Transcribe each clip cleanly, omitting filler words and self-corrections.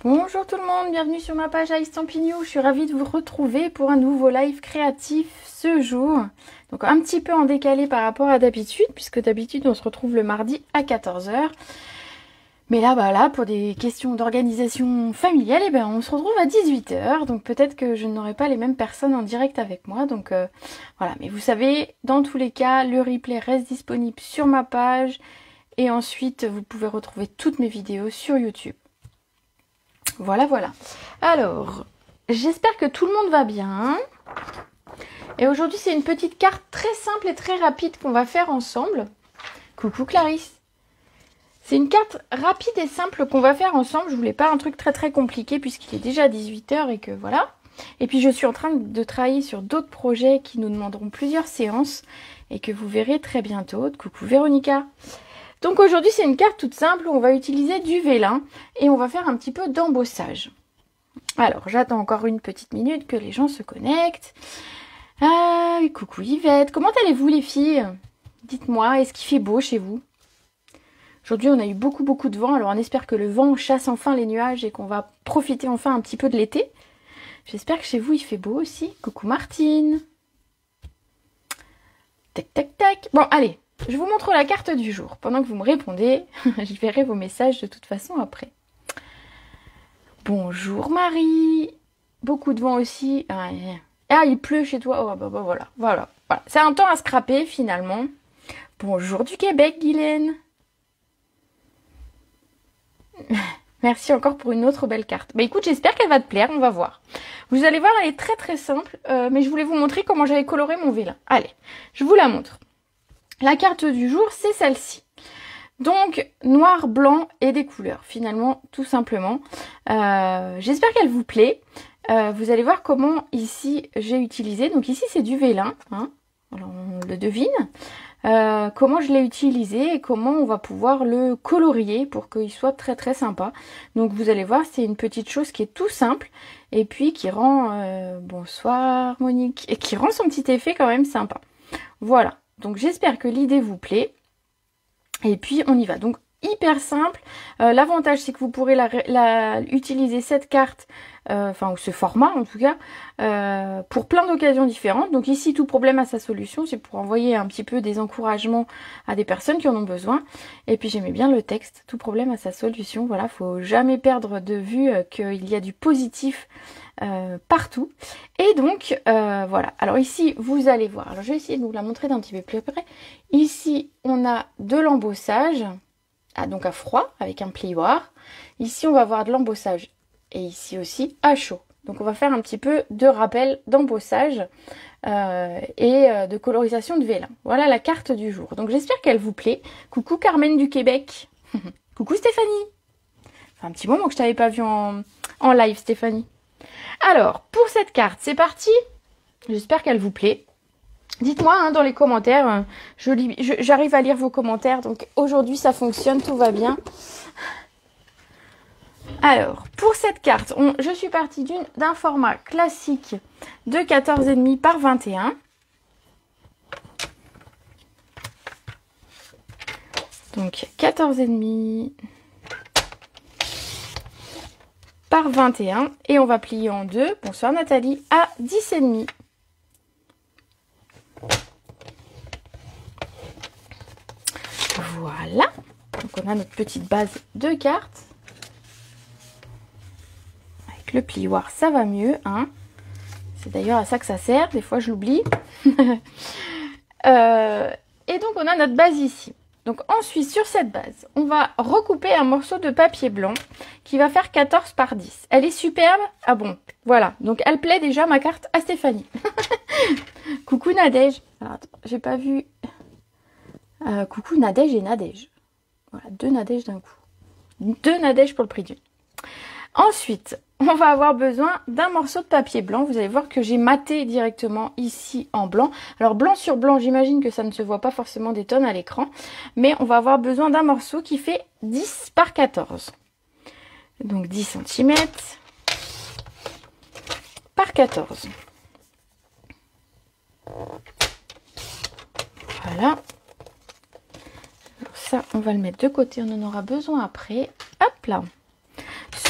Bonjour tout le monde, bienvenue sur ma page Ice Stampignou. Je suis ravie de vous retrouver pour un nouveau live créatif ce jour. Donc un petit peu en décalé par rapport à d'habitude, puisque d'habitude on se retrouve le mardi à 14 h. Mais là, pour des questions d'organisation familiale, on se retrouve à 18 h. Donc peut-être que je n'aurai pas les mêmes personnes en direct avec moi. Donc voilà, mais vous savez, dans tous les cas, le replay reste disponible sur ma page. Et ensuite, vous pouvez retrouver toutes mes vidéos sur YouTube. Voilà. Alors, j'espère que tout le monde va bien. Et aujourd'hui, c'est une petite carte très simple et très rapide qu'on va faire ensemble. Coucou Clarisse. C'est une carte rapide et simple qu'on va faire ensemble. Je voulais pas un truc très compliqué puisqu'il est déjà 18 h et que voilà. Et puis, je suis en train de travailler sur d'autres projets qui nous demanderont plusieurs séances et que vous verrez très bientôt. Coucou Véronica. Donc aujourd'hui, c'est une carte toute simple où on va utiliser du vélin et on va faire un petit peu d'embossage. Alors, j'attends encore une petite minute que les gens se connectent. Ah, coucou Yvette. Comment allez-vous les filles? Dites-moi, est-ce qu'il fait beau chez vous? Aujourd'hui, on a eu beaucoup de vent, alors on espère que le vent chasse enfin les nuages et qu'on va profiter enfin un petit peu de l'été. J'espère que chez vous, il fait beau aussi. Coucou Martine. Tac. Bon, allez. Je vous montre la carte du jour. Pendant que vous me répondez, je verrai vos messages de toute façon après. Bonjour Marie. Beaucoup de vent aussi. Ah, il pleut chez toi. Oh, bah, voilà. C'est un temps à scraper finalement. Bonjour du Québec, Guylaine. Merci encore pour une autre belle carte. Bah écoute, j'espère qu'elle va te plaire, on va voir. Vous allez voir, elle est très simple. Mais je voulais vous montrer comment j'avais coloré mon vélin. Allez, je vous la montre. La carte du jour, c'est celle-ci. Donc, noir, blanc et des couleurs, finalement, tout simplement. J'espère qu'elle vous plaît. Vous allez voir comment, ici, j'ai utilisé. Donc, ici, c'est du vélin. Hein. Alors, on le devine. Comment je l'ai utilisé et comment on va pouvoir le colorier pour qu'il soit très sympa. Donc, vous allez voir, c'est une petite chose qui est tout simple. Et puis, qui rend... bonsoir, Monique. Et qui rend son petit effet quand même sympa. Voilà. Donc j'espère que l'idée vous plaît. Et puis on y va. Donc hyper simple. L'avantage c'est que vous pourrez utiliser cette carte, ou ce format en tout cas, pour plein d'occasions différentes. Donc ici, tout problème a sa solution. C'est pour envoyer un petit peu des encouragements à des personnes qui en ont besoin. Et puis j'aimais bien le texte. Tout problème a sa solution. Voilà, faut jamais perdre de vue qu'il y a du positif partout. Et donc voilà, alors ici vous allez voir, alors je vais essayer de vous la montrer d'un petit peu plus près. Ici on a de l'embossage donc à froid avec un plioir. Ici on va avoir de l'embossage et ici aussi à chaud. Donc on va faire un petit peu de rappel d'embossage et de colorisation de vélin. Voilà la carte du jour. Donc j'espère qu'elle vous plaît. Coucou Carmen du Québec. Coucou Stéphanie. Enfin, un petit moment que je t'avais pas vu en live Stéphanie. Alors, pour cette carte, c'est parti. J'espère qu'elle vous plaît. Dites-moi dans les commentaires. J'arrive à lire vos commentaires. Donc aujourd'hui, ça fonctionne, tout va bien. Alors, pour cette carte, je suis partie d'un format classique de 14,5 par 21. Donc, 14,5 par 21 et on va plier en deux, bonsoir Nathalie, à 10,5. Voilà, donc on a notre petite base de cartes. Avec le plioir, ça va mieux, hein. C'est d'ailleurs à ça que ça sert, des fois je l'oublie. Et donc on a notre base ici. Donc ensuite, sur cette base, on va recouper un morceau de papier blanc qui va faire 14 par 10. Elle est superbe. Ah bon, voilà. Donc elle plaît déjà ma carte à Stéphanie. Coucou Nadège. Alors, attends, j'ai pas vu. Coucou Nadège et Nadège. Voilà, deux Nadèges d'un coup. Deux Nadèges pour le prix d'une. Ensuite, on va avoir besoin d'un morceau de papier blanc. Vous allez voir que j'ai maté directement ici en blanc. Alors blanc sur blanc, j'imagine que ça ne se voit pas forcément des tonnes à l'écran. Mais on va avoir besoin d'un morceau qui fait 10 par 14. Donc 10 cm par 14. Voilà. Alors ça, on va le mettre de côté. On en aura besoin après. Hop là.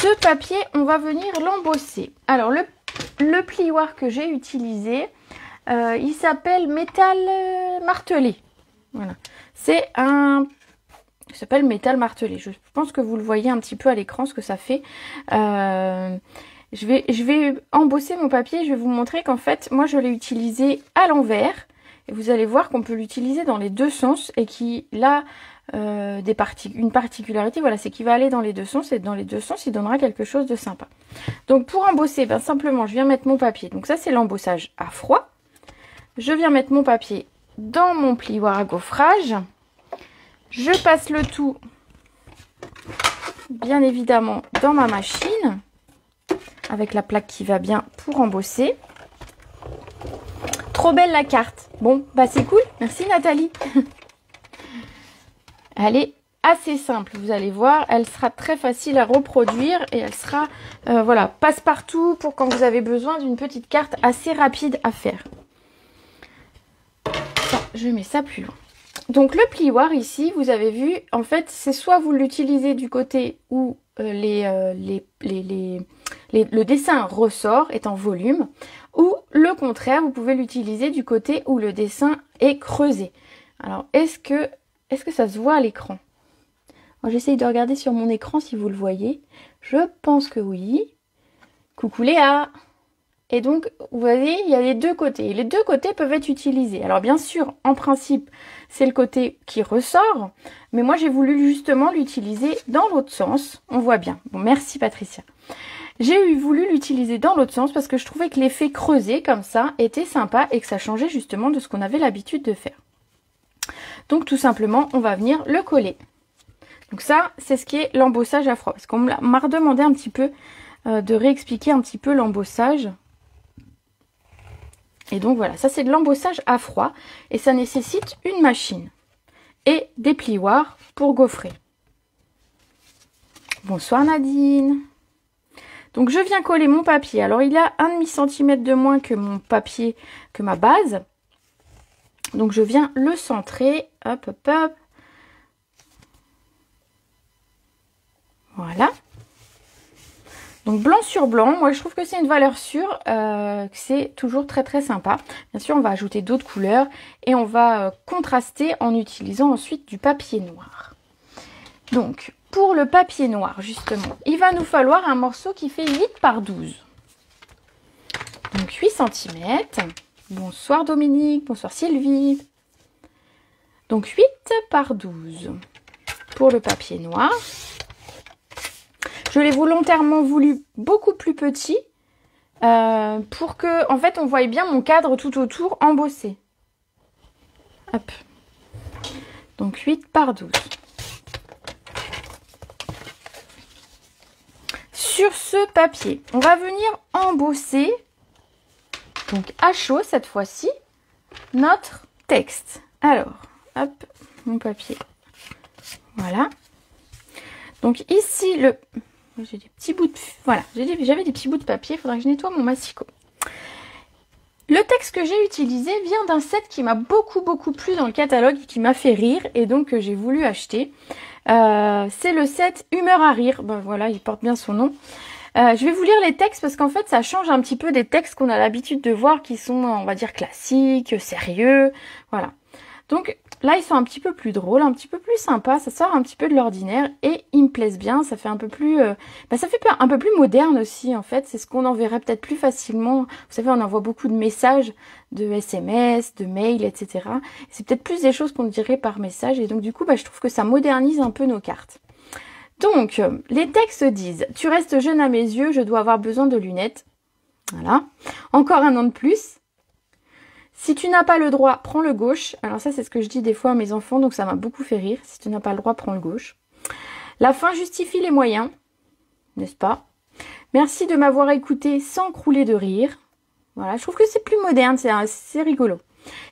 Ce papier, on va venir l'embosser. Alors, le plioir que j'ai utilisé, il s'appelle Métal Martelé. Voilà. C'est un... Il s'appelle Métal Martelé. Je pense que vous le voyez un petit peu à l'écran, ce que ça fait. Je vais embosser mon papier. Je vais vous montrer qu'en fait, moi, je l'ai utilisé à l'envers. Et vous allez voir qu'on peut l'utiliser dans les deux sens. Et qu'il a une particularité, voilà, c'est qu'il va aller dans les deux sens. Et dans les deux sens, il donnera quelque chose de sympa. Donc, pour embosser, ben, simplement, je viens mettre mon papier. Donc ça, c'est l'embossage à froid. Je viens mettre mon papier dans mon plioir à gaufrage. Je passe le tout, bien évidemment, dans ma machine, avec la plaque qui va bien pour embosser. Trop belle la carte. Bon, bah c'est cool. Merci Nathalie. Elle est assez simple, vous allez voir. Elle sera très facile à reproduire et elle sera, voilà, passe-partout pour quand vous avez besoin d'une petite carte assez rapide à faire. Bon, je mets ça plus loin. Donc le plioir ici, vous avez vu, en fait, c'est soit vous l'utilisez du côté où le dessin ressort, est en volume, ou le contraire, vous pouvez l'utiliser du côté où le dessin est creusé. Alors, est-ce que ça se voit à l'écran? J'essaye de regarder sur mon écran si vous le voyez. Je pense que oui. Coucou Léa! Et donc, vous voyez, il y a les deux côtés. Et les deux côtés peuvent être utilisés. Alors, bien sûr, en principe, c'est le côté qui ressort. Mais moi, j'ai voulu justement l'utiliser dans l'autre sens. On voit bien. Bon, merci Patricia. J'ai voulu l'utiliser dans l'autre sens parce que je trouvais que l'effet creusé, comme ça, était sympa et que ça changeait justement de ce qu'on avait l'habitude de faire. Donc, tout simplement, on va venir le coller. Donc ça, c'est ce qui est l'embossage à froid. Parce qu'on m'a redemandé un petit peu de réexpliquer un petit peu l'embossage. Et donc voilà, ça c'est de l'embossage à froid et ça nécessite une machine et des plioirs pour gaufrer. Bonsoir Nadine. Donc je viens coller mon papier. Alors il a 1,5 cm de moins que mon papier, que ma base. Donc je viens le centrer. Hop, hop, hop. Voilà. Donc blanc sur blanc, moi je trouve que c'est une valeur sûre, que c'est toujours très très sympa. Bien sûr on va ajouter d'autres couleurs et on va contraster en utilisant ensuite du papier noir. Donc pour le papier noir justement, il va nous falloir un morceau qui fait 8 par 12. Donc 8 cm. Bonsoir Dominique, bonsoir Sylvie. Donc 8 par 12 pour le papier noir. Je l'ai volontairement voulu beaucoup plus petit pour que, en fait, on voie bien mon cadre tout autour embossé. Hop. Donc 8 par 12. Sur ce papier, on va venir embosser, donc à chaud cette fois-ci, notre texte. Alors, hop, mon papier. Voilà. Donc ici, j'ai des petits bouts de... Voilà, j'avais des petits bouts de papier, il faudra que je nettoie mon massicot. Le texte que j'ai utilisé vient d'un set qui m'a beaucoup plu dans le catalogue et qui m'a fait rire et donc j'ai voulu acheter. C'est le set Humeur à rire, ben voilà, il porte bien son nom. Je vais vous lire les textes parce qu'en fait ça change un petit peu des textes qu'on a l'habitude de voir qui sont, on va dire, classiques, sérieux, voilà. Donc là, ils sont un petit peu plus drôles, un petit peu plus sympas, ça sort un petit peu de l'ordinaire et ils me plaisent bien, ça fait un peu plus ça fait un peu plus moderne aussi en fait, c'est ce qu'on enverrait peut-être plus facilement. Vous savez, on envoie beaucoup de messages, de SMS, de mails, etc. C'est peut-être plus des choses qu'on dirait par message et donc du coup, je trouve que ça modernise un peu nos cartes. Donc, les textes disent « Tu restes jeune à mes yeux, je dois avoir besoin de lunettes. » Voilà. Encore un an de plus. Si tu n'as pas le droit, prends le gauche. Alors ça, c'est ce que je dis des fois à mes enfants, donc ça m'a beaucoup fait rire. Si tu n'as pas le droit, prends le gauche. La fin justifie les moyens, n'est-ce pas? Merci de m'avoir écouté sans crouler de rire. Voilà, je trouve que c'est plus moderne, c'est rigolo.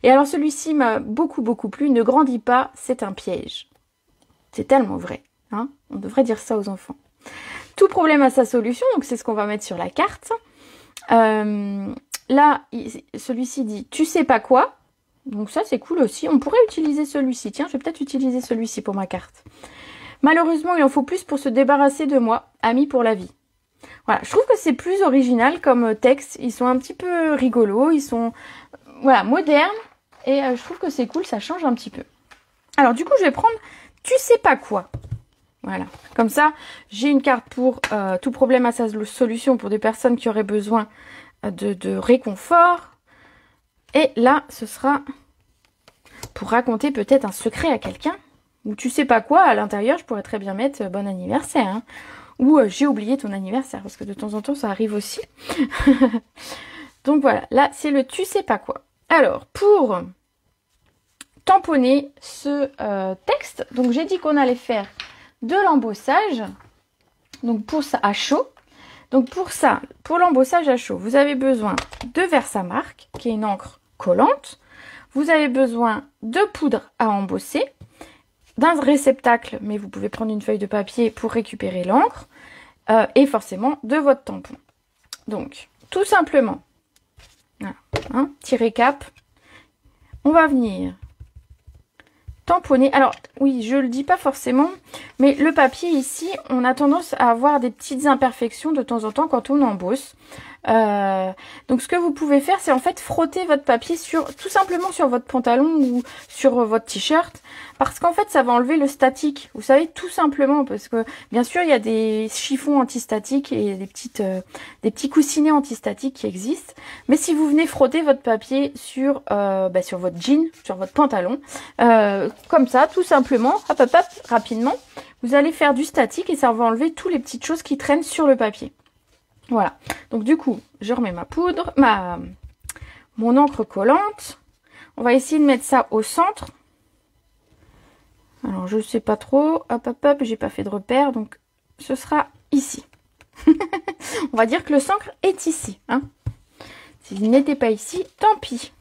Et alors celui-ci m'a beaucoup plu. Ne grandis pas, c'est un piège. C'est tellement vrai. Hein, on devrait dire ça aux enfants. Tout problème a sa solution, donc c'est ce qu'on va mettre sur la carte. Là, celui-ci dit « Tu sais pas quoi ?» Donc ça, c'est cool aussi. On pourrait utiliser celui-ci. Tiens, je vais peut-être utiliser celui-ci pour ma carte. « Malheureusement, il en faut plus pour se débarrasser de moi. Ami pour la vie. » Voilà, je trouve que c'est plus original comme texte. Ils sont un petit peu rigolos, ils sont voilà, modernes. Et je trouve que c'est cool, ça change un petit peu. Alors du coup, je vais prendre tu sais pas quoi. Voilà, comme ça, j'ai une carte pour tout problème à sa solution pour des personnes qui auraient besoin de réconfort. Et là, ce sera pour raconter peut-être un secret à quelqu'un. Ou tu sais pas quoi, à l'intérieur, je pourrais très bien mettre bon anniversaire. Hein. Ou j'ai oublié ton anniversaire, parce que de temps en temps, ça arrive aussi. Donc voilà, là, c'est le tu sais pas quoi. Alors, pour tamponner ce texte, donc j'ai dit qu'on allait faire de l'embossage. Donc pour ça, à chaud. Donc pour ça, pour l'embossage à chaud, vous avez besoin de Versamark, qui est une encre collante. Vous avez besoin de poudre à embosser, d'un réceptacle, mais vous pouvez prendre une feuille de papier pour récupérer l'encre, et forcément de votre tampon. Donc, tout simplement, voilà, hein, petit récap, on va venir tamponner. Alors, oui, je le dis pas forcément, mais le papier ici, on a tendance à avoir des petites imperfections de temps en temps quand on embosse. Donc ce que vous pouvez faire, c'est en fait frotter votre papier tout simplement sur votre pantalon ou sur votre t-shirt, parce qu'en fait ça va enlever le statique. Vous savez, tout simplement, parce que bien sûr il y a des chiffons antistatiques et des petits coussinets antistatiques qui existent, mais si vous venez frotter votre papier sur votre jean, sur votre pantalon, comme ça, tout simplement, hop hop hop, rapidement, vous allez faire du statique et ça va enlever toutes les petites choses qui traînent sur le papier. Voilà, donc du coup, je remets ma poudre, mon encre collante. On va essayer de mettre ça au centre. Alors, je sais pas trop. Hop, hop, hop, j'ai pas fait de repère, donc ce sera ici. On va dire que le centre est ici. Hein. S'il n'était pas ici, tant pis.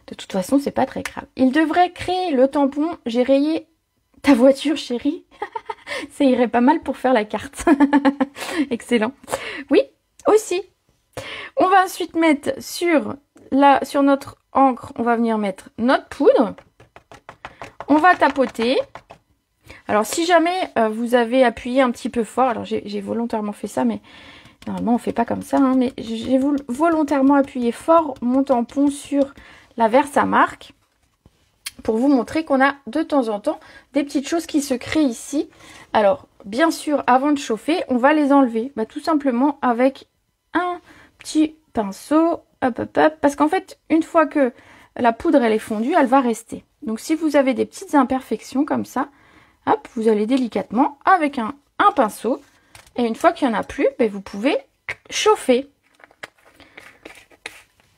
De toute façon, c'est pas très grave. Il devrait créer le tampon. J'ai rayé ta voiture, chérie. Ça irait pas mal pour faire la carte. Excellent. Oui, aussi. On va ensuite mettre sur notre encre, on va venir mettre notre poudre. On va tapoter. Alors, si jamais vous avez appuyé un petit peu fort, alors j'ai volontairement fait ça, mais normalement on fait pas comme ça, hein, mais j'ai volontairement appuyé fort mon tampon sur la Versamark pour vous montrer qu'on a de temps en temps des petites choses qui se créent ici. Alors, bien sûr, avant de chauffer, on va les enlever. Tout simplement avec un petit pinceau, hop, hop, hop. Parce qu'en fait, une fois que la poudre elle est fondue, elle va rester. Donc, si vous avez des petites imperfections comme ça, hop, vous allez délicatement avec un pinceau. Et une fois qu'il n'y en a plus, vous pouvez chauffer.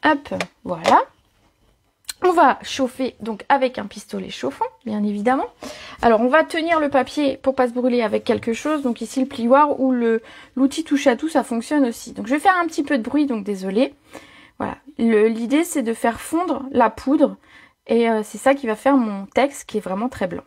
Hop, voilà. On va chauffer donc avec un pistolet chauffant, bien évidemment. Alors, on va tenir le papier pour pas se brûler avec quelque chose. Donc ici, le plioir ou l'outil touche à tout, ça fonctionne aussi. Donc, je vais faire un petit peu de bruit, donc désolé. Voilà. L'idée, c'est de faire fondre la poudre. Et c'est ça qui va faire mon texte qui est vraiment très blanc.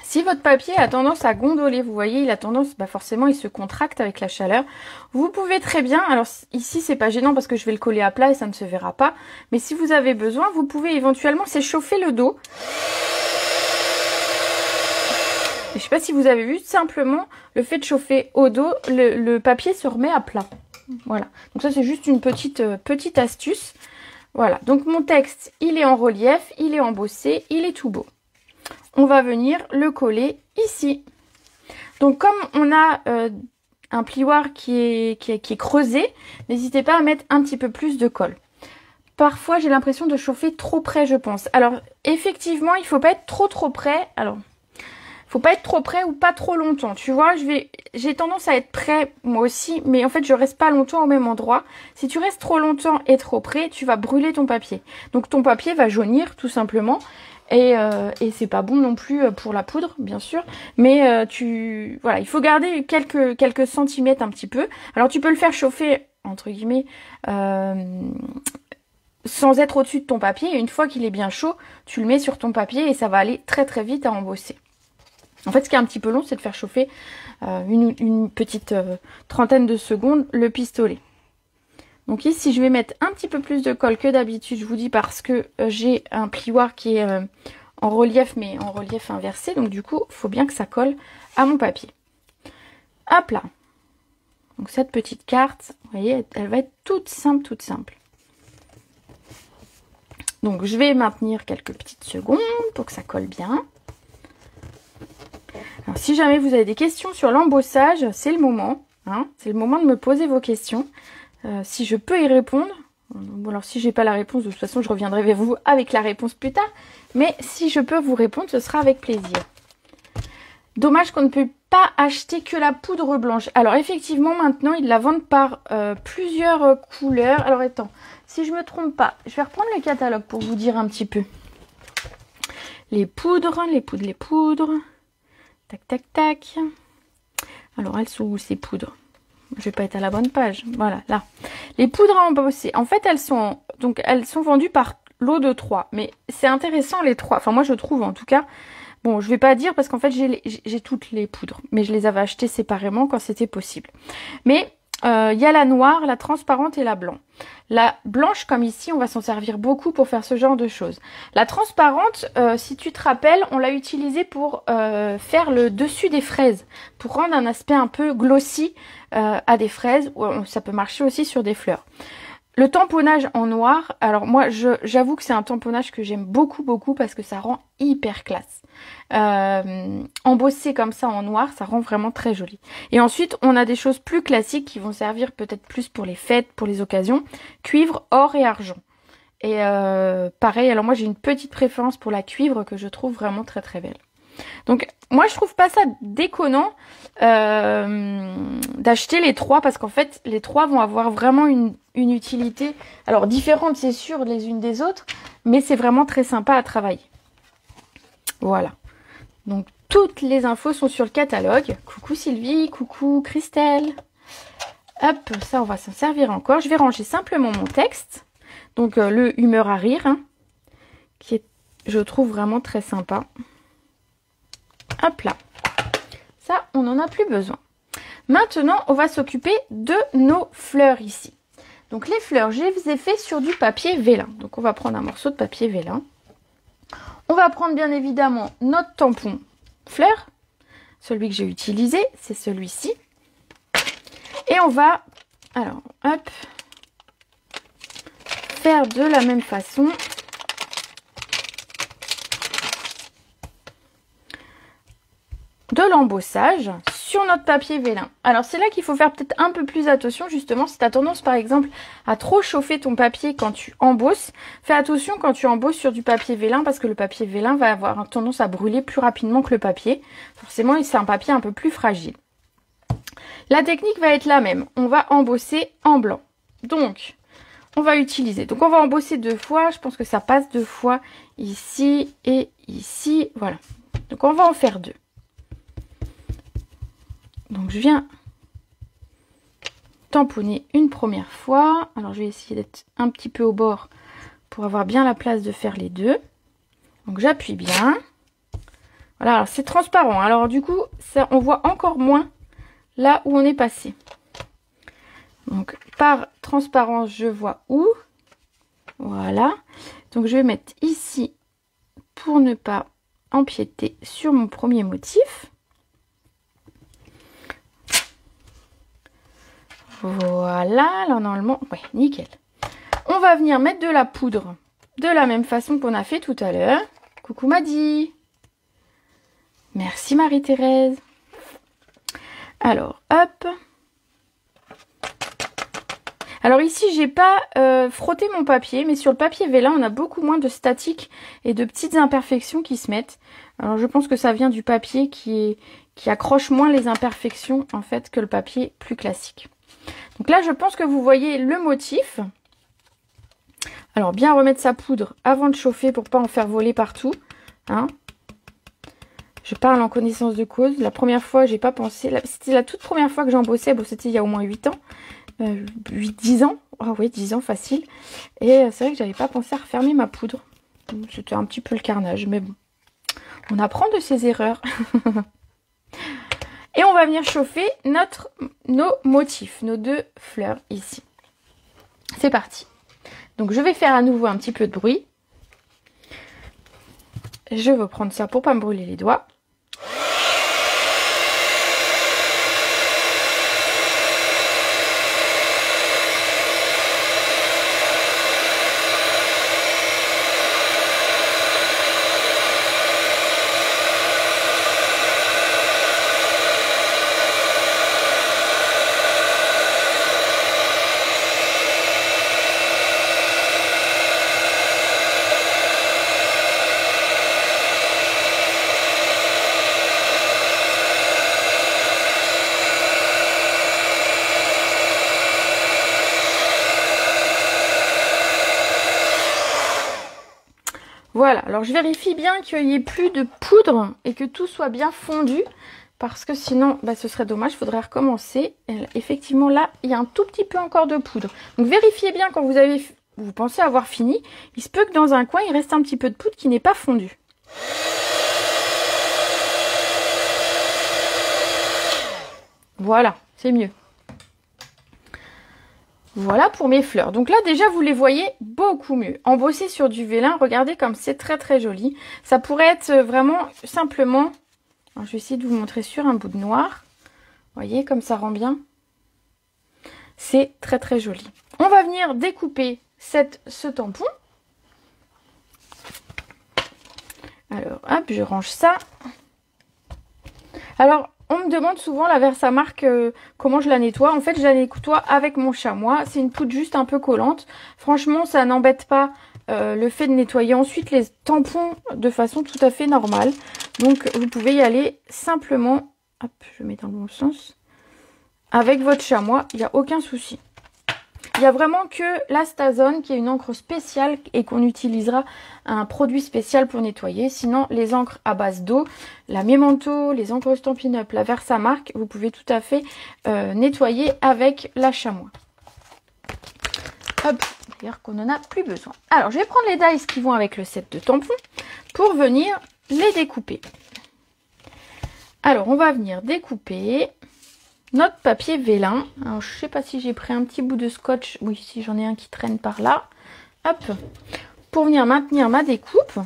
Si votre papier a tendance à gondoler, vous voyez, il a tendance, forcément, il se contracte avec la chaleur. Vous pouvez très bien, alors ici, c'est pas gênant parce que je vais le coller à plat et ça ne se verra pas. Mais si vous avez besoin, vous pouvez éventuellement s'échauffer le dos. Et je sais pas si vous avez vu, simplement, le fait de chauffer au dos, le papier se remet à plat. Voilà. Donc ça, c'est juste une petite astuce. Voilà. Donc mon texte, il est en relief, il est embossé, il est tout beau. On va venir le coller ici. Donc comme on a un plioir qui est creusé, n'hésitez pas à mettre un petit peu plus de colle. Parfois j'ai l'impression de chauffer trop près, je pense. Alors effectivement, il faut pas être trop près. Alors, faut pas être trop près ou pas trop longtemps. Tu vois, j'ai tendance à être près moi aussi, mais en fait je reste pas longtemps au même endroit. Si tu restes trop longtemps et trop près, tu vas brûler ton papier. Donc ton papier va jaunir tout simplement. Et c'est pas bon non plus pour la poudre, bien sûr. Mais voilà, il faut garder quelques centimètres un petit peu. Alors tu peux le faire chauffer, entre guillemets, sans être au-dessus de ton papier. Et une fois qu'il est bien chaud, tu le mets sur ton papier et ça va aller très très vite à embosser. En fait, ce qui est un petit peu long, c'est de faire chauffer une petite trentaine de secondes le pistolet. Donc ici, je vais mettre un petit peu plus de colle que d'habitude, je vous dis, parce que j'ai un plioir qui est en relief, mais en relief inversé. Donc du coup, il faut bien que ça colle à mon papier. Hop là. Donc cette petite carte, vous voyez, elle va être toute simple, toute simple. Donc je vais maintenir quelques petites secondes pour que ça colle bien. Alors si jamais vous avez des questions sur l'embossage, c'est le moment. Hein, c'est le moment de me poser vos questions. Si je peux y répondre, bon alors si j'ai pas la réponse, de toute façon je reviendrai vers vous avec la réponse plus tard, mais si je peux vous répondre, ce sera avec plaisir. Dommage qu'on ne peut pas acheter que la poudre blanche. Alors effectivement maintenant ils la vendent par plusieurs couleurs. Alors attends, si je me trompe pas, je vais reprendre le catalogue pour vous dire un petit peu. Les poudres. Tac tac tac. Alors elles sont où ces poudres? Je vais pas être à la bonne page. Voilà, là. Les poudres à embosser. En fait, elles sont vendues par lot de 3. Mais c'est intéressant les 3. Enfin, moi, je trouve en tout cas. Bon, je vais pas dire parce qu'en fait, j'ai toutes les poudres. Mais je les avais achetées séparément quand c'était possible. Mais il y a la noire, la transparente et la blanche. La blanche, comme ici, on va s'en servir beaucoup pour faire ce genre de choses. La transparente, si tu te rappelles, on l'a utilisée pour faire le dessus des fraises. Pour rendre un aspect un peu glossy à des fraises. Ça peut marcher aussi sur des fleurs. Le tamponnage en noir, alors moi j'avoue que c'est un tamponnage que j'aime beaucoup parce que ça rend hyper classe. Embossé comme ça en noir, ça rend vraiment très joli. Et ensuite on a des choses plus classiques qui vont servir peut-être plus pour les fêtes, pour les occasions. Cuivre, or et argent. Et pareil, alors moi j'ai une petite préférence pour la cuivre que je trouve vraiment très très belle. Donc moi je trouve pas ça déconnant d'acheter les 3 parce qu'en fait les 3 vont avoir vraiment une utilité, alors différente c'est sûr les unes des autres, mais c'est vraiment très sympa à travailler. Voilà, donc toutes les infos sont sur le catalogue. Coucou Sylvie, coucou Christelle. Hop, ça on va s'en servir encore. Je vais ranger simplement mon texte, donc le humeur à rire, hein, qui est je trouve vraiment très sympa. Hop là, ça on n'en a plus besoin. Maintenant on va s'occuper de nos fleurs ici. Donc les fleurs, je les ai fait sur du papier vélin. Donc on va prendre un morceau de papier vélin. On va prendre bien évidemment notre tampon fleur. Celui que j'ai utilisé, c'est celui-ci. Et on va, alors hop, faire de la même façon. De l'embossage sur notre papier vélin. Alors c'est là qu'il faut faire peut-être un peu plus attention justement si tu as tendance par exemple à trop chauffer ton papier quand tu embosses. Fais attention quand tu embosses sur du papier vélin parce que le papier vélin va avoir tendance à brûler plus rapidement que le papier. Forcément c'est un papier un peu plus fragile. La technique va être la même. On va embosser en blanc. Donc on va utiliser. Donc on va embosser 2 fois. Je pense que ça passe 2 fois ici et ici. Voilà. Donc on va en faire 2. Donc je viens tamponner une première fois. Alors je vais essayer d'être un petit peu au bord pour avoir bien la place de faire les 2. Donc j'appuie bien. Voilà, alors c'est transparent. Alors du coup, ça, on voit encore moins là où on est passé. Donc par transparence, je vois où. Voilà. Donc je vais mettre ici pour ne pas empiéter sur mon premier motif. Voilà, là normalement, ouais, nickel. On va venir mettre de la poudre de la même façon qu'on a fait tout à l'heure. Coucou Maddy. Merci Marie-Thérèse. Alors, hop. Alors ici, j'ai pas frotté mon papier, mais sur le papier vélin, on a beaucoup moins de statique et de petites imperfections qui se mettent. Alors je pense que ça vient du papier qui accroche moins les imperfections en fait que le papier plus classique. Donc là, je pense que vous voyez le motif. Alors, bien remettre sa poudre avant de chauffer pour pas en faire voler partout. Hein. Je parle en connaissance de cause. La première fois, j'ai pas pensé. C'était la toute première fois que j'en bossais. Bon, c'était il y a au moins 8 ans. 10 ans. Ah oui, 10 ans, facile. Et c'est vrai que j'avais pas pensé à refermer ma poudre. C'était un petit peu le carnage, mais bon. On apprend de ses erreurs. Et on va venir chauffer nos motifs, nos 2 fleurs ici. C'est parti. Donc je vais faire à nouveau un petit peu de bruit. Je vais prendre ça pour pas me brûler les doigts. Voilà, alors je vérifie bien qu'il n'y ait plus de poudre et que tout soit bien fondu. Parce que sinon, bah, ce serait dommage, il faudrait recommencer. Et effectivement, là, il y a un tout petit peu encore de poudre. Donc vérifiez bien quand vous pensez avoir fini. Il se peut que dans un coin, il reste un petit peu de poudre qui n'est pas fondue. Voilà, c'est mieux. Voilà pour mes fleurs. Donc là, déjà, vous les voyez beaucoup mieux. Embossé sur du vélin, regardez comme c'est très très joli. Ça pourrait être vraiment simplement... Alors, je vais essayer de vous montrer sur un bout de noir. Vous voyez comme ça rend bien. C'est très très joli. On va venir découper ce tampon. Alors, hop, je range ça. Alors... On me demande souvent la Versamark comment je la nettoie. En fait, je la nettoie avec mon chamois. C'est une poudre juste un peu collante. Franchement, ça n'embête pas le fait de nettoyer ensuite les tampons de façon tout à fait normale. Donc, vous pouvez y aller simplement. Hop, je mets dans le bon sens. Avec votre chamois, il n'y a aucun souci. Il n'y a vraiment que la Stazone qui est une encre spéciale et qu'on utilisera un produit spécial pour nettoyer. Sinon, les encres à base d'eau, la Memento, les encres Stampin' Up, la Versamark, vous pouvez tout à fait nettoyer avec la chamois. Hop, d'ailleurs qu'on n'en a plus besoin. Alors, je vais prendre les dies qui vont avec le set de tampons pour venir les découper. Alors, on va venir découper... notre papier vélin. Alors, je sais pas si j'ai pris un petit bout de scotch. Oui, si j'en ai un qui traîne par là. Hop. Pour venir maintenir ma découpe.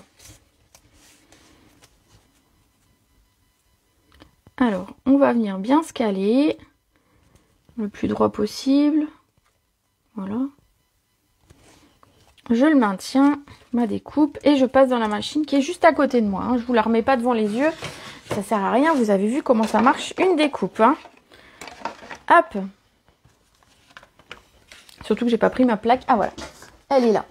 Alors, on va venir bien se caler. Le plus droit possible. Voilà. Je le maintiens, ma découpe. Et je passe dans la machine qui est juste à côté de moi. Hein. Je vous la remets pas devant les yeux. Ça sert à rien. Vous avez vu comment ça marche une découpe. Hein. Hop. Surtout que j'ai pas pris ma plaque. Ah voilà, elle est là.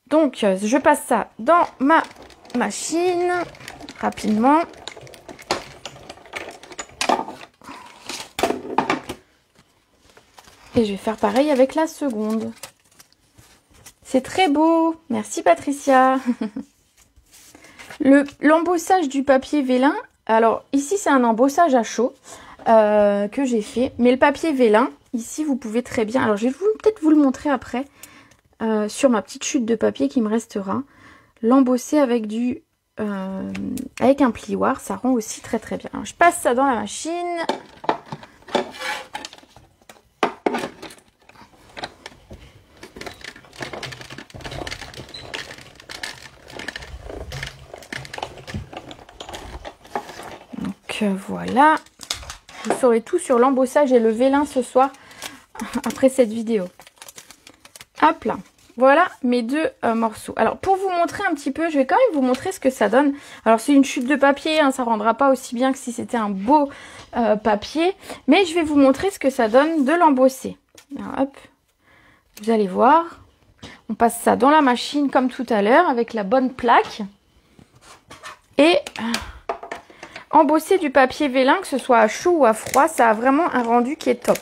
Donc je passe ça dans ma machine rapidement. Et je vais faire pareil avec la seconde. C'est très beau. Merci Patricia. L'embossage du papier vélin. Alors ici c'est un embossage à chaud. Que j'ai fait, mais le papier vélin ici vous pouvez très bien, alors je vais peut-être vous le montrer après sur ma petite chute de papier qui me restera, l'embosser avec avec un plioir, ça rend aussi très très bien. Alors, je passe ça dans la machine. Donc voilà. Vous saurez tout sur l'embossage et le vélin ce soir, après cette vidéo. Hop là. Voilà mes 2 morceaux. Alors, pour vous montrer un petit peu, je vais quand même vous montrer ce que ça donne. Alors, c'est une chute de papier, hein, ça ne rendra pas aussi bien que si c'était un beau papier. Mais je vais vous montrer ce que ça donne de l'embosser. Hop. Vous allez voir. On passe ça dans la machine comme tout à l'heure, avec la bonne plaque. Et... embosser du papier vélin, que ce soit à chaud ou à froid, ça a vraiment un rendu qui est top.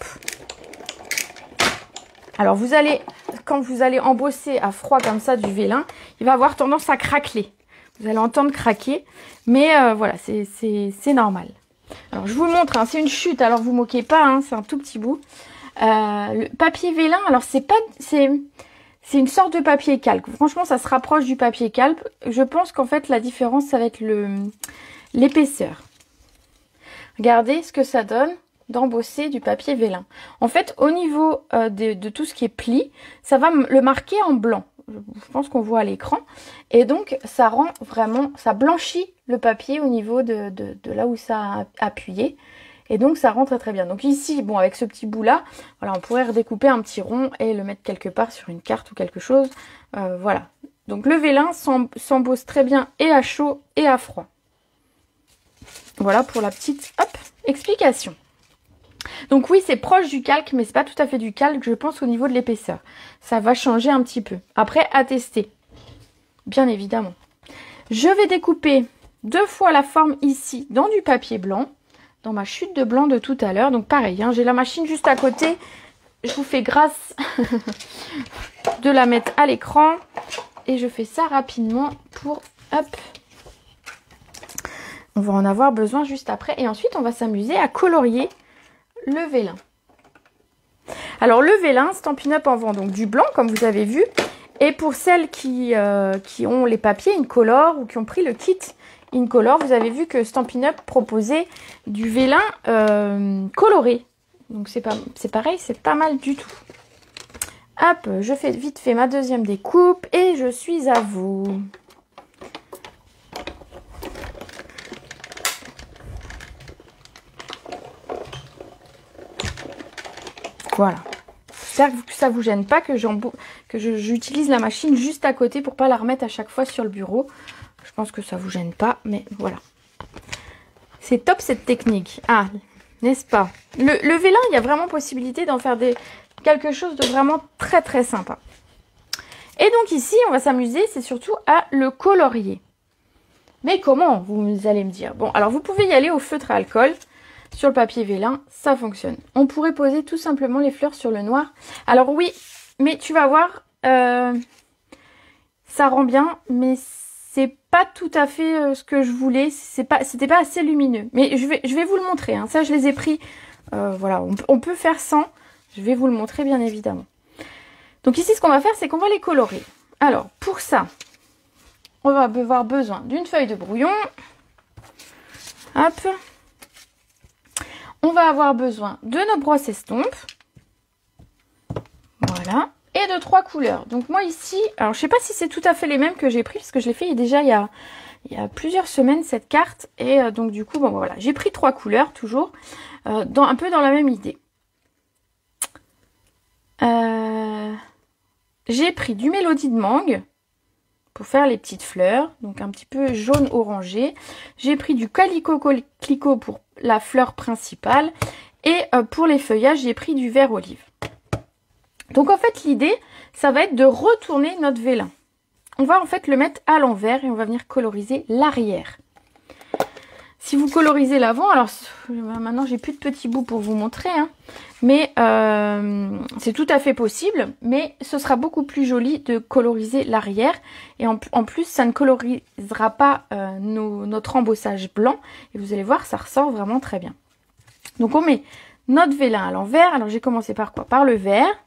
Alors quand vous allez embosser à froid comme ça du vélin, il va avoir tendance à craqueler. Vous allez entendre craquer, mais voilà, c'est normal. Alors je vous le montre, hein, c'est une chute, alors vous moquez pas, hein, c'est un tout petit bout. Le papier vélin, alors c'est C'est une sorte de papier calque. Franchement, ça se rapproche du papier calque. Je pense qu'en fait, la différence, ça va être l'épaisseur. Regardez ce que ça donne d'embosser du papier vélin. En fait, au niveau de tout ce qui est pli, ça va le marquer en blanc. Je pense qu'on voit à l'écran. Et donc, ça rend vraiment, ça blanchit le papier au niveau de là où ça a appuyé. Et donc, ça rend très très bien. Donc ici, bon, avec ce petit bout-là, voilà, on pourrait redécouper un petit rond et le mettre quelque part sur une carte ou quelque chose. Voilà. Donc le vélin s'embosse très bien et à chaud et à froid. Voilà pour la petite, hop, explication. Donc oui, c'est proche du calque, mais c'est pas tout à fait du calque, je pense, au niveau de l'épaisseur. Ça va changer un petit peu. Après, à tester. Bien évidemment. Je vais découper 2 fois la forme ici dans du papier blanc. Dans ma chute de blanc de tout à l'heure. Donc pareil, hein, j'ai la machine juste à côté. Je vous fais grâce de la mettre à l'écran. Et je fais ça rapidement pour... Hop. On va en avoir besoin juste après. Et ensuite, on va s'amuser à colorier le vélin. Alors le vélin, Stampin' Up en vend donc du blanc, comme vous avez vu. Et pour celles qui ont les papiers Incolor ou qui ont pris le kit Incolor, vous avez vu que Stampin' Up proposait du vélin coloré. Donc c'est pareil, c'est pas mal du tout. Hop, je fais vite fait ma deuxième découpe et je suis à vous. Voilà. J'espère que ça vous gêne pas que j'utilise la machine juste à côté pour pas la remettre à chaque fois sur le bureau. Je pense que ça vous gêne pas, mais voilà. C'est top cette technique. Ah, n'est-ce pas? Le vélin, il y a vraiment possibilité d'en faire quelque chose de vraiment très très sympa. Et donc ici, on va s'amuser, c'est surtout à le colorier. Mais comment, vous allez me dire? Bon, alors vous pouvez y aller au feutre à alcool. Sur le papier vélin, ça fonctionne. On pourrait poser tout simplement les fleurs sur le noir. Alors oui, mais tu vas voir, ça rend bien, mais c'est pas tout à fait ce que je voulais. C'était pas assez lumineux. Mais je vais vous le montrer. Hein. Ça, je les ai pris. Voilà, on peut faire sans. Je vais vous le montrer, bien évidemment. Donc ici, ce qu'on va faire, c'est qu'on va les colorer. Alors, pour ça, on va avoir besoin d'une feuille de brouillon. Hop. On va avoir besoin de nos brosses estompes. Voilà. Et de 3 couleurs. Donc moi ici, alors je sais pas si c'est tout à fait les mêmes que j'ai pris, parce que je l'ai fait déjà il y a plusieurs semaines cette carte. Et donc du coup, bon voilà, j'ai pris 3 couleurs toujours, un peu dans la même idée. J'ai pris du Mélodie de mangue pour faire les petites fleurs, donc un petit peu jaune orangé. J'ai pris du Calico Clico pour la fleur principale. Et pour les feuillages, j'ai pris du vert olive. Donc en fait, l'idée, ça va être de retourner notre vélin. On va en fait le mettre à l'envers et on va venir coloriser l'arrière. Si vous colorisez l'avant, alors maintenant j'ai plus de petits bouts pour vous montrer, hein, mais c'est tout à fait possible, mais ce sera beaucoup plus joli de coloriser l'arrière et en plus ça ne colorisera pas notre embossage blanc et vous allez voir ça ressort vraiment très bien. Donc on met notre vélin à l'envers. Alors j'ai commencé par quoi? Par le vert.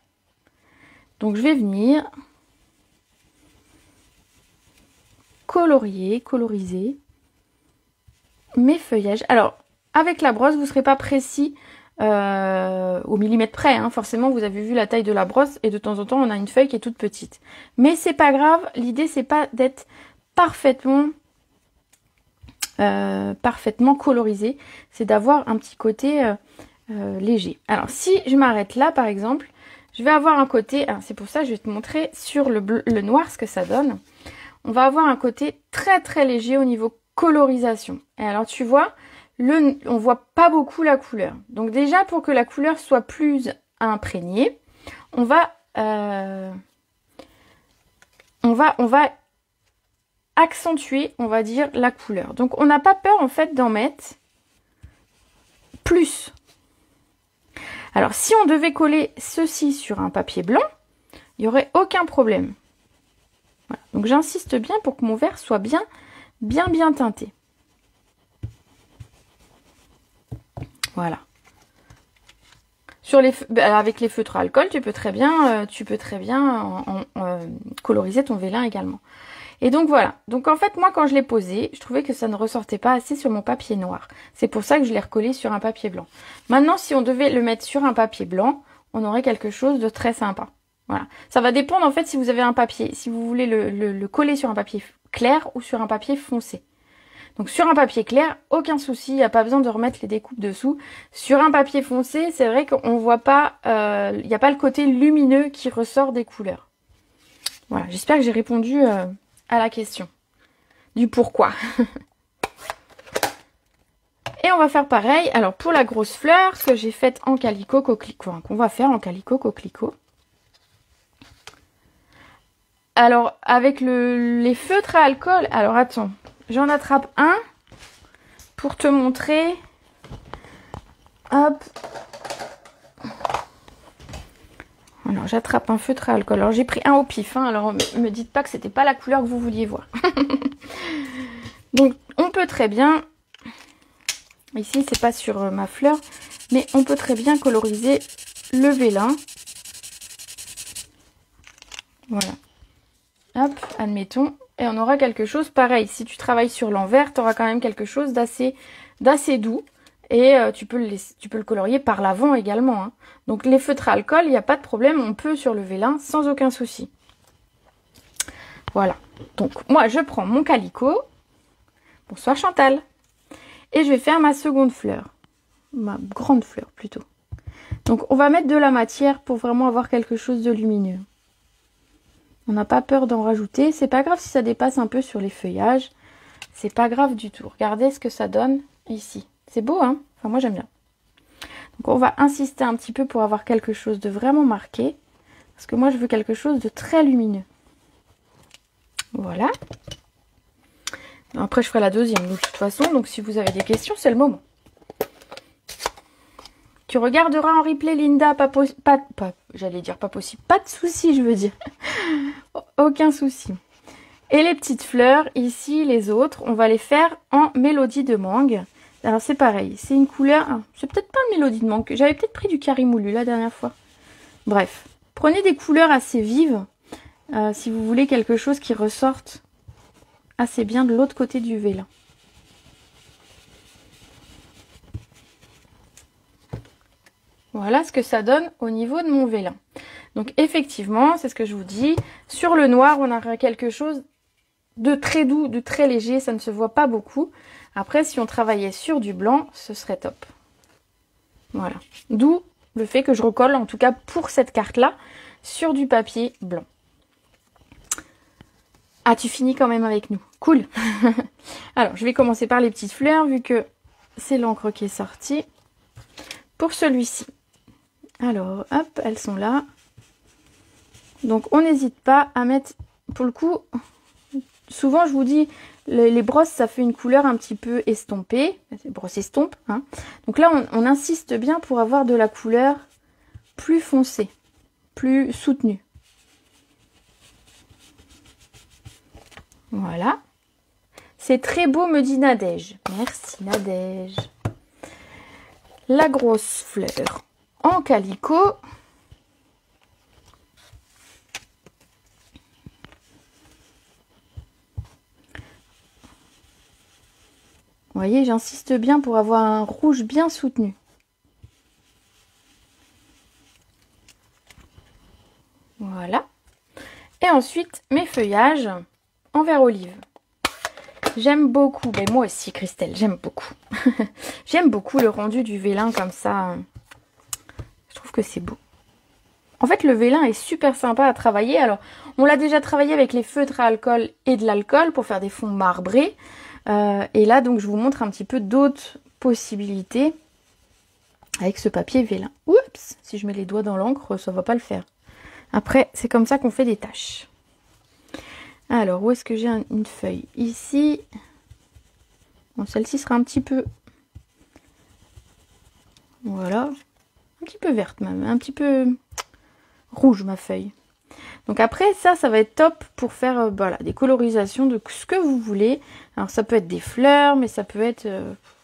Donc je vais venir coloriser mes feuillages. Alors, avec la brosse, vous ne serez pas précis au millimètre près. Hein. Forcément, vous avez vu la taille de la brosse et de temps en temps, on a une feuille qui est toute petite. Mais c'est pas grave. L'idée, c'est pas d'être parfaitement colorisé. C'est d'avoir un petit côté léger. Alors, si je m'arrête là, par exemple, je vais avoir un côté... C'est pour ça que je vais te montrer sur le noir ce que ça donne. On va avoir un côté très très léger au niveau colorisation. Et alors tu vois, on voit pas beaucoup la couleur. Donc déjà pour que la couleur soit plus imprégnée, on va accentuer, on va dire, la couleur. Donc on n'a pas peur en fait d'en mettre plus. Alors si on devait coller ceci sur un papier blanc, il n'y aurait aucun problème. Voilà. Donc j'insiste bien pour que mon verre soit bien teinté. Voilà. Avec les feutres à alcool, tu peux très bien coloriser ton vélin également. Et donc voilà. Donc en fait, moi quand je l'ai posé, je trouvais que ça ne ressortait pas assez sur mon papier noir. C'est pour ça que je l'ai recollé sur un papier blanc. Maintenant, si on devait le mettre sur un papier blanc, on aurait quelque chose de très sympa. Voilà. Ça va dépendre en fait si vous avez un papier, si vous voulez le coller sur un papier clair ou sur un papier foncé. Donc sur un papier clair, aucun souci, il n'y a pas besoin de remettre les découpes dessous. Sur un papier foncé, c'est vrai qu'on voit pas, il n'y a pas le côté lumineux qui ressort des couleurs. Voilà, j'espère que j'ai répondu à la question du pourquoi. Et on va faire pareil. Alors pour la grosse fleur, ce que j'ai fait en calicot coquelicot, qu'on va faire en calicot coquelicot. Alors avec les feutres à alcool, alors attends. J'en attrape un pour te montrer. Hop. Alors j'attrape un feutre à alcool. Alors j'ai pris un au pif. Hein, alors me dites pas que c'était pas la couleur que vous vouliez voir. Donc on peut très bien. Ici c'est pas sur ma fleur, mais on peut très bien coloriser le vélin. Voilà. Hop, admettons. Et on aura quelque chose pareil. Si tu travailles sur l'envers, tu auras quand même quelque chose d'assez doux. Et tu peux le colorier par l'avant également. Hein. Donc les feutres à alcool, il n'y a pas de problème. On peut sur le vélin sans aucun souci. Voilà. Donc moi, je prends mon calicot. Bonsoir Chantal. Et je vais faire ma seconde fleur. Ma grande fleur plutôt. Donc on va mettre de la matière pour vraiment avoir quelque chose de lumineux. On n'a pas peur d'en rajouter. C'est pas grave si ça dépasse un peu sur les feuillages. C'est pas grave du tout. Regardez ce que ça donne ici. C'est beau, hein? Enfin, moi, j'aime bien. Donc, on va insister un petit peu pour avoir quelque chose de vraiment marqué. Parce que moi, je veux quelque chose de très lumineux. Voilà. Après, je ferai la deuxième de toute façon. Donc, si vous avez des questions, c'est le moment. Tu regarderas en replay, Linda. J'allais dire pas possible. Pas de souci, je veux dire. Aucun souci. Et les petites fleurs, ici, les autres, on va les faire en mélodie de mangue. Alors, c'est pareil. C'est une couleur... Ah, c'est peut-être pas une mélodie de mangue. J'avais peut-être pris du carimoulu la dernière fois. Bref. Prenez des couleurs assez vives. Si vous voulez quelque chose qui ressorte assez bien de l'autre côté du vélin. Voilà ce que ça donne au niveau de mon vélin. Donc effectivement, c'est ce que je vous dis. Sur le noir, on aura quelque chose de très doux, de très léger. Ça ne se voit pas beaucoup. Après, si on travaillait sur du blanc, ce serait top. Voilà. D'où le fait que je recolle, en tout cas pour cette carte-là, sur du papier blanc. Ah, tu finis quand même avec nous. Cool. Alors, je vais commencer par les petites fleurs, vu que c'est l'encre qui est sortie. Pour celui-ci. Alors, hop, elles sont là. Donc, on n'hésite pas à mettre, pour le coup, souvent, je vous dis, les brosses, ça fait une couleur un petit peu estompée. Brosse estompe. Hein. Donc là, on insiste bien pour avoir de la couleur plus foncée, plus soutenue. Voilà. C'est très beau, me dit Nadège. Merci, Nadège. La grosse fleur en calicot. Vous voyez, j'insiste bien pour avoir un rouge bien soutenu. Voilà. Et ensuite, mes feuillages en vert olive. J'aime beaucoup, mais moi aussi Christelle, j'aime beaucoup. J'aime beaucoup le rendu du vélin comme ça. Je trouve que c'est beau. En fait, le vélin est super sympa à travailler. Alors, on l'a déjà travaillé avec les feutres à alcool et de l'alcool pour faire des fonds marbrés. Et là, donc, je vous montre un petit peu d'autres possibilités avec ce papier vélin. Oups, si je mets les doigts dans l'encre, ça va pas le faire. Après, c'est comme ça qu'on fait des taches. Alors, où est-ce que j'ai une feuille? Ici. Bon, celle-ci sera un petit peu... Voilà. Un petit peu verte même. Un petit peu rouge, ma feuille. Donc après, ça va être top pour faire voilà, des colorisations de ce que vous voulez. Alors, ça peut être des fleurs, mais ça peut être...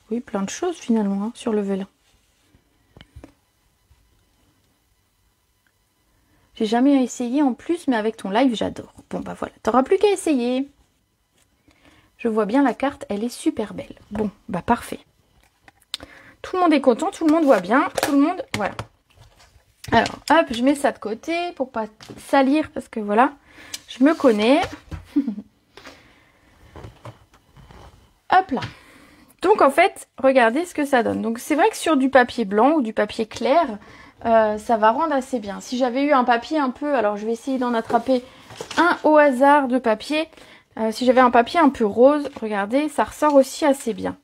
oui, plein de choses finalement hein, sur le vélin. J'ai jamais essayé en plus, mais avec ton live, j'adore. Bon, bah voilà, t'auras plus qu'à essayer. Je vois bien la carte, elle est super belle. Bon, bah parfait. Tout le monde est content, tout le monde voit bien, tout le monde... Voilà. Alors, hop, je mets ça de côté pour pas salir, parce que voilà, je me connais. Hop là. Donc en fait, regardez ce que ça donne. Donc c'est vrai que sur du papier blanc ou du papier clair, ça va rendre assez bien. Si j'avais eu un papier un peu, alors je vais essayer d'en attraper un au hasard de papier. Si j'avais un papier un peu rose, regardez, ça ressort aussi assez bien.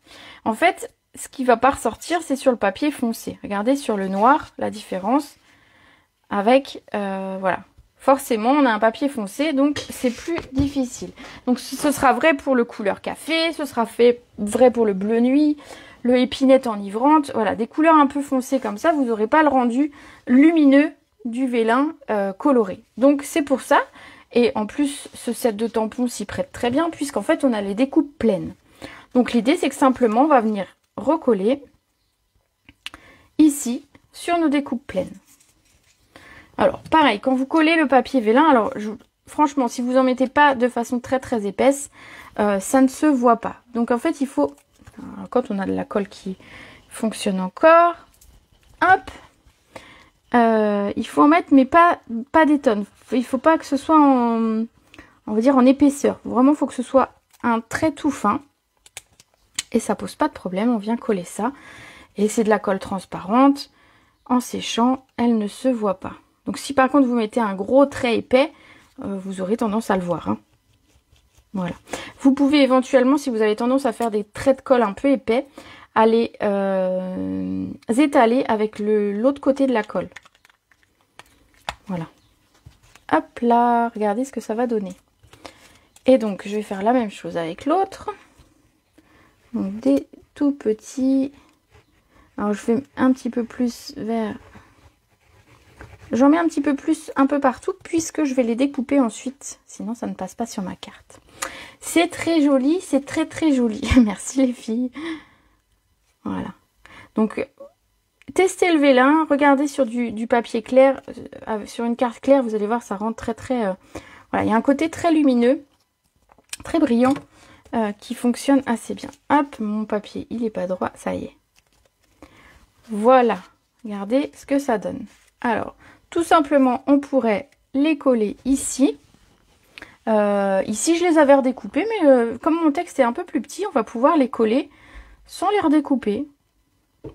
En fait, ce qui va pas ressortir, c'est sur le papier foncé. Regardez sur le noir, la différence avec, voilà. Forcément, on a un papier foncé, donc c'est plus difficile. Donc ce sera vrai pour le couleur café, ce sera vrai pour le bleu nuit, le épinette enivrante. Voilà, des couleurs un peu foncées comme ça, vous n'aurez pas le rendu lumineux du vélin coloré. Donc c'est pour ça. Et en plus, ce set de tampons s'y prête très bien, puisqu'en fait, on a les découpes pleines. Donc l'idée, c'est que simplement, on va venir recoller ici sur nos découpes pleines. Alors, pareil, quand vous collez le papier vélin, alors franchement, si vous en mettez pas de façon très très épaisse, ça ne se voit pas. Donc en fait, il faut, alors, quand on a de la colle qui fonctionne encore, hop, il faut en mettre, mais pas des tonnes. Il faut pas que ce soit on va dire en épaisseur. Vraiment, il faut que ce soit un trait tout fin. Et ça pose pas de problème, on vient coller ça. Et c'est de la colle transparente. En séchant, elle ne se voit pas. Donc si par contre vous mettez un gros trait épais, vous aurez tendance à le voir. Hein. Voilà. Vous pouvez éventuellement, si vous avez tendance à faire des traits de colle un peu épais, aller étaler avec l'autre côté de la colle. Voilà. Hop là, regardez ce que ça va donner. Et donc je vais faire la même chose avec l'autre. Donc des tout petits. Alors je fais un petit peu plus vers... J'en mets un petit peu plus un peu partout puisque je vais les découper ensuite. Sinon ça ne passe pas sur ma carte. C'est très joli, c'est très très joli. Merci les filles. Voilà. Donc testez le vélin, regardez sur du papier clair, sur une carte claire, vous allez voir ça rend très très... Voilà, il y a un côté très lumineux, très brillant qui fonctionne assez bien. Hop, mon papier il est pas droit, ça y est. Voilà, regardez ce que ça donne. Alors, tout simplement, on pourrait les coller ici. Ici, je les avais redécoupés, mais comme mon texte est un peu plus petit, on va pouvoir les coller sans les redécouper.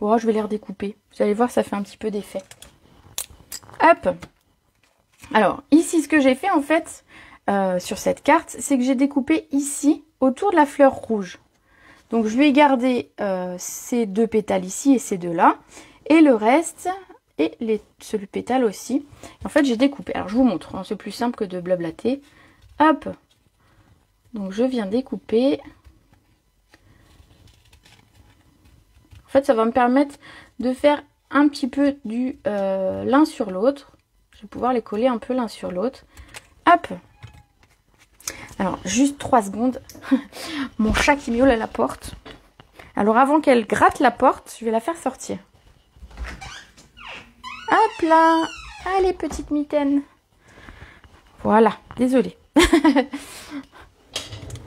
Bon, je vais les redécouper. Vous allez voir, ça fait un petit peu d'effet. Hop. Alors, ici, ce que j'ai fait, en fait, sur cette carte, c'est que j'ai découpé ici, autour de la fleur rouge. Donc, je vais garder ces deux pétales ici et ces deux-là. Et le reste... et ce pétale aussi. En fait, j'ai découpé. Alors, je vous montre. Hein, c'est plus simple que de blablater. Hop. Donc, je viens découper. En fait, ça va me permettre de faire un petit peu du l'un sur l'autre. Je vais pouvoir les coller un peu l'un sur l'autre. Hop. Alors, juste 3 secondes. Mon chat qui miaule à la porte. Alors, avant qu'elle gratte la porte, je vais la faire sortir. Hop là. Allez, petite mitaine. Voilà, désolée.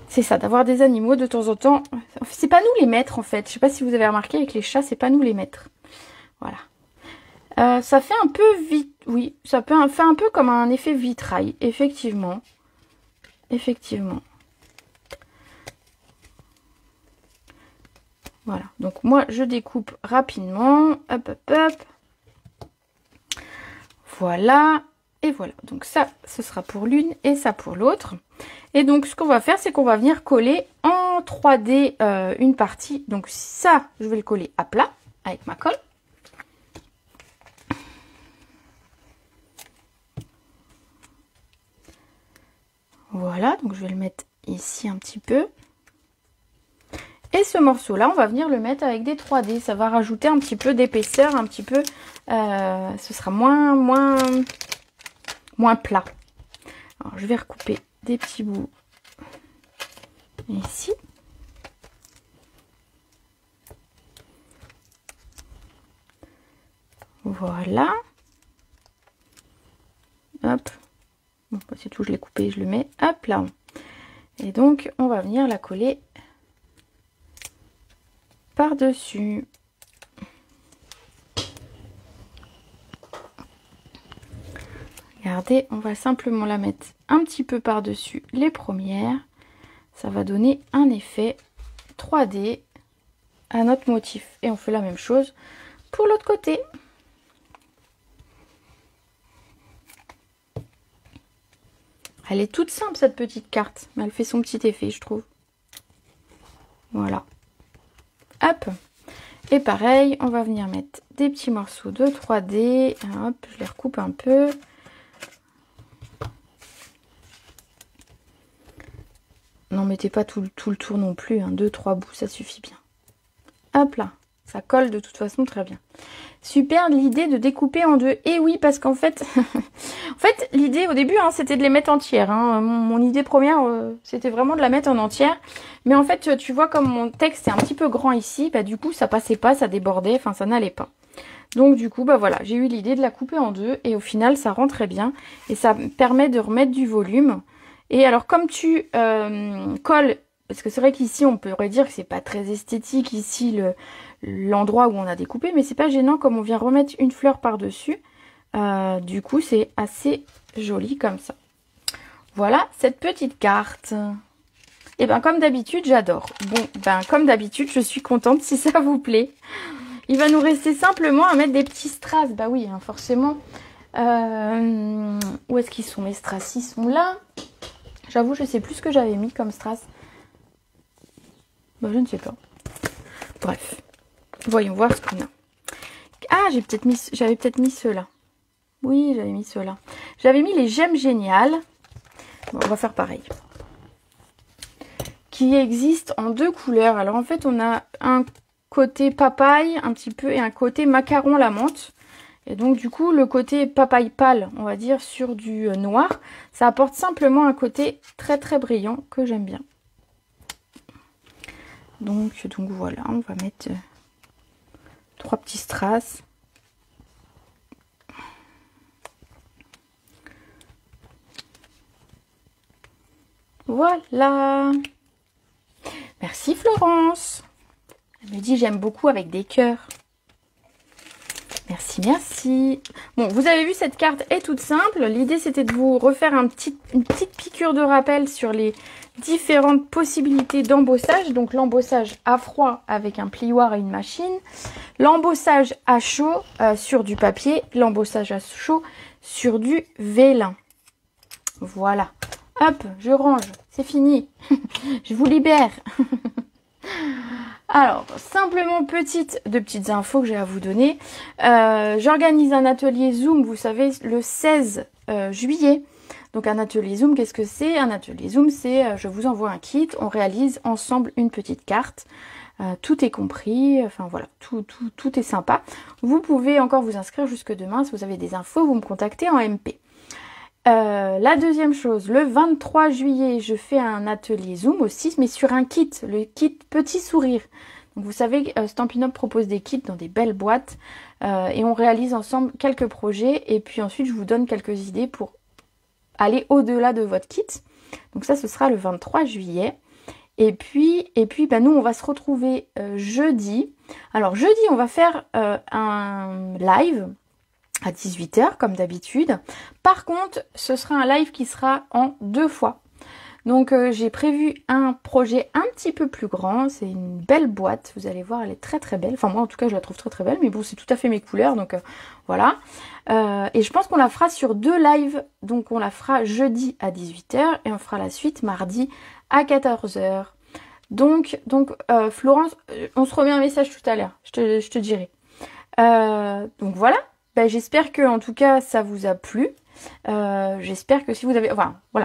C'est ça, d'avoir des animaux de temps en temps. C'est pas nous les maîtres, en fait. Je sais pas si vous avez remarqué, avec les chats, c'est pas nous les maîtres. Voilà. Ça fait un peu vite. Oui, ça fait un peu comme un effet vitrail, effectivement. Effectivement. Voilà. Donc, moi, je découpe rapidement. Hop, hop, hop. Voilà. Et voilà. Donc, ça, ce sera pour l'une et ça pour l'autre. Et donc, ce qu'on va faire, c'est qu'on va venir coller en 3D une partie. Donc, ça, je vais le coller à plat avec ma colle. Voilà, donc je vais le mettre ici un petit peu. Et ce morceau-là, on va venir le mettre avec des 3D. Ça va rajouter un petit peu d'épaisseur, un petit peu... ce sera moins plat. Alors, je vais recouper des petits bouts ici. Voilà. Hop. hop. Bon, c'est tout, je l'ai coupé, je le mets, hop là. Et donc, on va venir la coller par-dessus. Regardez, on va simplement la mettre un petit peu par-dessus les premières. Ça va donner un effet 3D à notre motif. Et on fait la même chose pour l'autre côté. Elle est toute simple cette petite carte, mais elle fait son petit effet, je trouve. Voilà. Hop. Et pareil, on va venir mettre des petits morceaux de 3D. Hop, je les recoupe un peu. N'en mettez pas tout le tour non plus, hein. 2-3 bouts, ça suffit bien. Hop là, ça colle de toute façon très bien. Super l'idée de découper en deux. Et oui, parce qu'en fait, l'idée au début, hein, c'était de les mettre entières. Hein. Mon idée première, c'était vraiment de la mettre en entière. Mais en fait, tu vois, comme mon texte est un petit peu grand ici, bah du coup, ça passait pas, ça débordait, enfin, ça n'allait pas. Donc du coup, bah voilà, j'ai eu l'idée de la couper en deux. Et au final, ça rend très bien. Et ça permet de remettre du volume. Et alors, comme tu colles, parce que c'est vrai qu'ici, on pourrait dire que c'est pas très esthétique, ici, l'endroit où on a découpé, mais c'est pas gênant comme on vient remettre une fleur par-dessus. Du coup, c'est assez joli comme ça. Voilà cette petite carte. Et ben comme d'habitude, j'adore. Bon, ben comme d'habitude, je suis contente si ça vous plaît. Il va nous rester simplement à mettre des petits strass. Bah oui, hein, forcément. Où est-ce qu'ils sont mes strass? Ils sont là. J'avoue, je sais plus ce que j'avais mis comme strass. Bah, je ne sais pas. Bref. Voyons voir ce qu'on a. Ah, j'avais peut-être mis ceux-là. Oui, j'avais mis ceux-là. J'avais mis les gemmes géniales. Bon, on va faire pareil. Qui existent en deux couleurs. Alors en fait, on a un côté papaye un petit peu et un côté macaron la menthe. Et donc du coup, le côté papaye pâle, on va dire, sur du noir, ça apporte simplement un côté très très brillant que j'aime bien. Donc voilà, on va mettre 3 petits strass. Voilà. Merci Florence. Elle me dit j'aime beaucoup avec des cœurs. Merci, merci. Bon, vous avez vu, cette carte est toute simple. L'idée, c'était de vous refaire une petite piqûre de rappel sur les différentes possibilités d'embossage. Donc, l'embossage à froid avec un plioir et une machine. L'embossage à chaud sur du papier. L'embossage à chaud sur du vélin. Voilà. Hop, je range. C'est fini. Je vous libère. Alors, simplement de petites infos que j'ai à vous donner. J'organise un atelier Zoom, vous savez, le 16 juillet. Donc un atelier Zoom, qu'est-ce que c'est? Un atelier Zoom, c'est je vous envoie un kit, on réalise ensemble une petite carte. Tout est compris, enfin voilà, tout est sympa. Vous pouvez encore vous inscrire jusque demain. Si vous avez des infos, vous me contactez en MP. La deuxième chose, le 23 juillet, je fais un atelier Zoom aussi, mais sur un kit, le kit Petit Sourire. Donc vous savez, Stampin' Up propose des kits dans des belles boîtes et on réalise ensemble quelques projets et puis ensuite je vous donne quelques idées pour aller au-delà de votre kit. Donc ça, ce sera le 23 juillet. Et puis bah, nous, on va se retrouver jeudi. Alors jeudi, on va faire un live à 18 h comme d'habitude. Par contre, ce sera un live qui sera en 2 fois. Donc j'ai prévu un projet un petit peu plus grand. C'est une belle boîte. Vous allez voir, elle est très très belle. Enfin moi en tout cas, je la trouve très très belle. Mais bon, c'est tout à fait mes couleurs. Donc voilà. Et je pense qu'on la fera sur 2 lives. Donc on la fera jeudi à 18 h et on fera la suite mardi à 14 h. Donc Florence, on se remet un message tout à l'heure. Je te dirai. Donc voilà. Ben, j'espère que en tout cas ça vous a plu. J'espère que si vous avez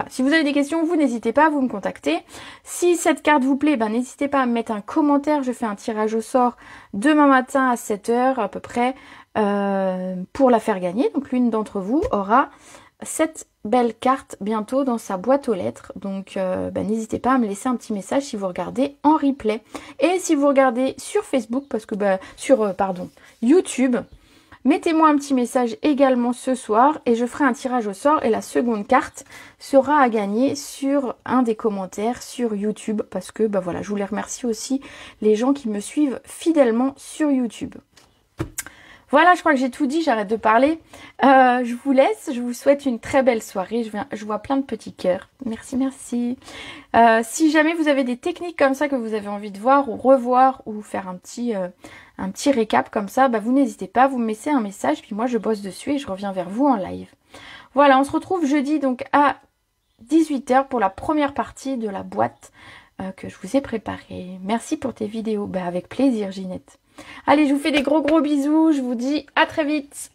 si vous avez des questions, vous n'hésitez pas à vous me contacter. Si cette carte vous plaît, ben n'hésitez pas à me mettre un commentaire. Je fais un tirage au sort demain matin à 7 h à peu près pour la faire gagner. Donc l'une d'entre vous aura cette belle carte bientôt dans sa boîte aux lettres. Donc n'hésitez pas à me laisser un petit message si vous regardez en replay. Et si vous regardez sur Facebook, parce que sur YouTube, Mettez-moi un petit message également ce soir et je ferai un tirage au sort et la seconde carte sera à gagner sur un des commentaires sur YouTube parce que bah voilà, je voulais remercier aussi les gens qui me suivent fidèlement sur YouTube. Voilà, je crois que j'ai tout dit, j'arrête de parler. Je vous laisse, je vous souhaite une très belle soirée. Je vois plein de petits cœurs. Merci, merci. Si jamais vous avez des techniques comme ça que vous avez envie de voir ou revoir ou faire un petit récap comme ça, bah vous n'hésitez pas, vous me mettez un message, puis moi je bosse dessus et je reviens vers vous en live. Voilà, on se retrouve jeudi donc à 18 h pour la première partie de la boîte que je vous ai préparée. Merci pour tes vidéos. Bah avec plaisir, Ginette. Allez, je vous fais des gros bisous. Je vous dis à très vite.